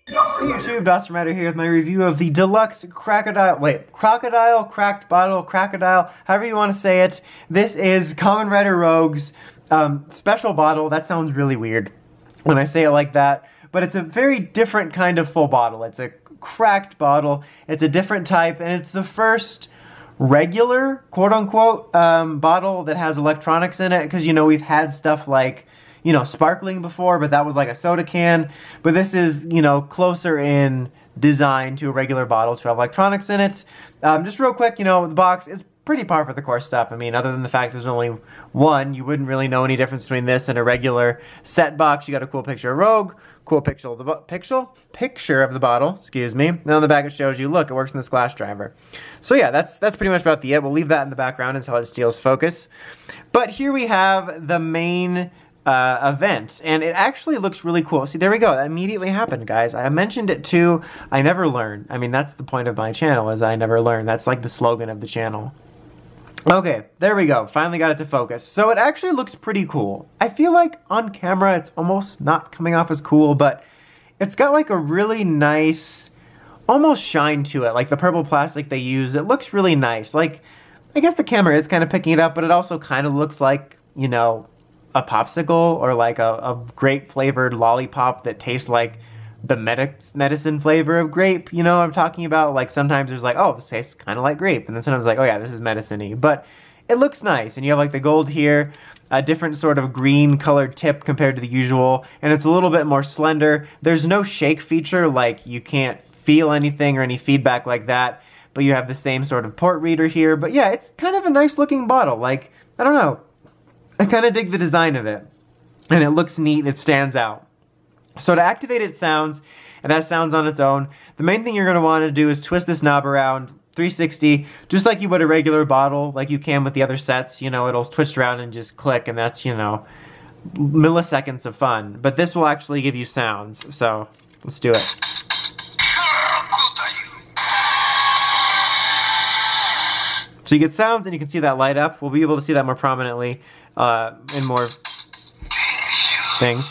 Hey YouTube, Dawson Rider here with my review of the deluxe Crocodile, cracked bottle, Crocodile, however you want to say it. This is Kamen Rider Rouge's special bottle. That sounds really weird when I say it like that, but it's a very different kind of full bottle. It's a cracked bottle, it's a different type, and it's the first regular, quote-unquote, bottle that has electronics in it, because, you know, we've had stuff like, you know, sparkling before, but that was like a soda can. But this is, you know, closer in design to a regular bottle to have electronics in it. Just real quick, you know, the box is pretty par for the course stuff. I mean, other than the fact there's only one, you wouldn't really know any difference between this and a regular set box. You got a cool picture of Rogue, cool picture of the bottle, excuse me. And on the back it shows you, look, it works in the Schlash Driver. So yeah, that's pretty much about the it. We'll leave that in the background until it steals focus. But here we have the main event, and it actually looks really cool. See, there we go. That immediately happened, guys. I mentioned it too. I never learn. I mean, that's the point of my channel, is I never learn. That's like the slogan of the channel. Okay, there we go. Finally got it to focus. So it actually looks pretty cool. I feel like on camera it's almost not coming off as cool, but it's got like a really nice, almost shine to it. Like the purple plastic they use, it looks really nice. Like, I guess the camera is kind of picking it up, but it also kind of looks like, you know, a popsicle or like a grape flavored lollipop that tastes like the medicine flavor of grape. You know what I'm talking about? Like sometimes there's like, oh, this tastes kind of like grape, and then sometimes like, oh yeah, this is medicine-y. But it looks nice, and you have like the gold here, a different sort of green colored tip compared to the usual, and it's a little bit more slender. There's no shake feature, like you can't feel anything or any feedback like that, but you have the same sort of port reader here. But yeah, it's kind of a nice looking bottle. Like, I don't know, I kind of dig the design of it, and it looks neat, it stands out. So to activate its sounds, it has sounds on its own. The main thing you're going to want to do is twist this knob around 360, just like you would a regular bottle, like you can with the other sets. You know, it'll twist around and just click, and that's, you know, milliseconds of fun. But this will actually give you sounds, so let's do it. So you get sounds, and you can see that light up. We'll be able to see that more prominently in more things.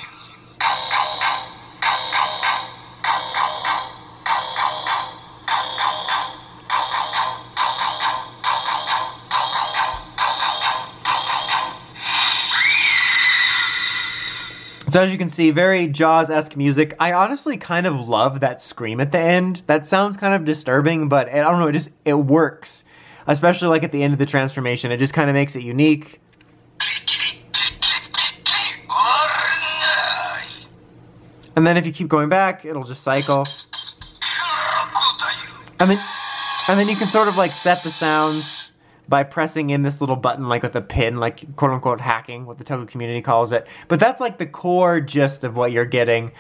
So as you can see, very Jaws-esque music. I honestly kind of love that scream at the end. That sounds kind of disturbing, but I don't know, it works. Especially like at the end of the transformation, it just kind of makes it unique. And then if you keep going back, it'll just cycle. And then you can sort of like set the sounds by pressing in this little button, like with a pin, like quote-unquote hacking, what the Toku community calls it. But that's like the core gist of what you're getting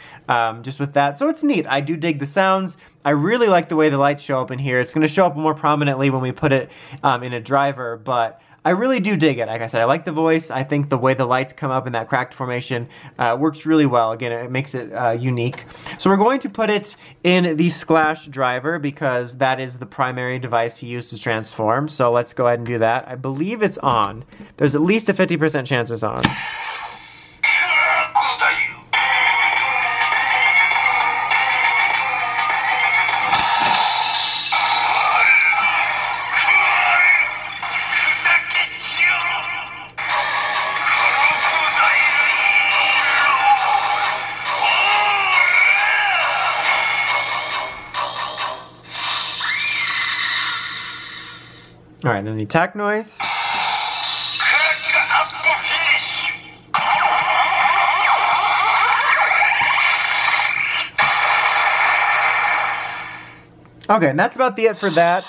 just with that. So it's neat. I do dig the sounds. I really like the way the lights show up in here. It's going to show up more prominently when we put it in a driver, but I really do dig it. Like I said, I like the voice. I think the way the lights come up in that cracked formation works really well. Again, it makes it unique. So we're going to put it in the Schlash Driver because that is the primary device you use to transform. So let's go ahead and do that. I believe it's on. There's at least a 50% chance it's on. Alright, then the attack noise. Okay, and that's about the it for that.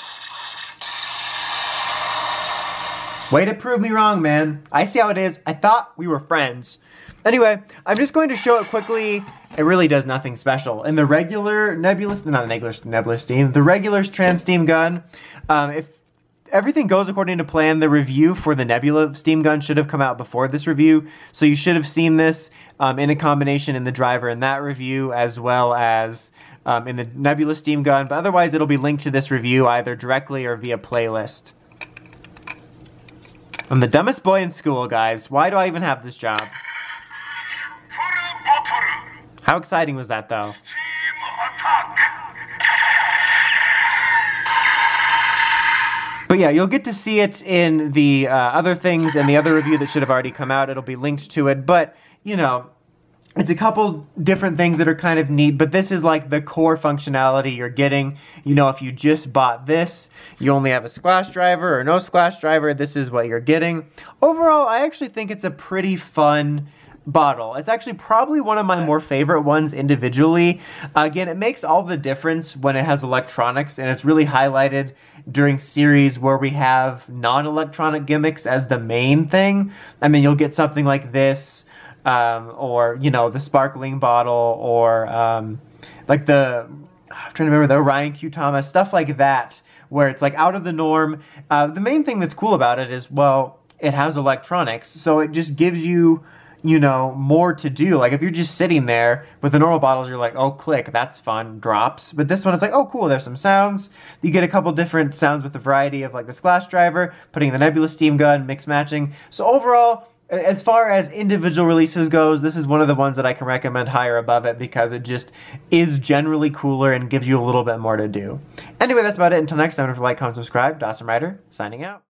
Way to prove me wrong, man. I see how it is. I thought we were friends. Anyway, I'm just going to show it quickly. It really does nothing special. In the regular Nebula Steam, the regular Trans Steam Gun, if everything goes according to plan, the review for the Nebula Steam Gun should have come out before this review, so you should have seen this in a combination in the driver in that review, as well as in the Nebula Steam Gun, but otherwise it'll be linked to this review either directly or via playlist. I'm the dumbest boy in school, guys. Why do I even have this job? How exciting was that, though? But yeah, you'll get to see it in the other things and the other review that should have already come out. It'll be linked to it, but, you know, it's a couple different things that are kind of neat, but this is like the core functionality you're getting. You know, if you just bought this, you only have a Schlash Driver or no Schlash Driver, this is what you're getting. Overall, I actually think it's a pretty fun bottle. It's actually probably one of my more favorite ones individually. Again, it makes all the difference when it has electronics, and it's really highlighted during series where we have non-electronic gimmicks as the main thing. I mean, you'll get something like this, or, you know, the sparkling bottle, or like I'm trying to remember, the Orion Q-Tama, stuff like that, where it's like out of the norm. The main thing that's cool about it is, well, it has electronics, so it just gives you, you know, more to do. Like if you're just sitting there with the normal bottles, you're like, oh, click, that's fun, drops. But this one is like, oh, cool, there's some sounds. You get a couple different sounds with the variety of like the Schlash Driver, putting the Nebula Steam Gun, mix matching. So overall, as far as individual releases goes, this is one of the ones that I can recommend higher above it because it just is generally cooler and gives you a little bit more to do. Anyway, that's about it. Until next time, don't forget to like, comment, subscribe. Dawson Rider, signing out.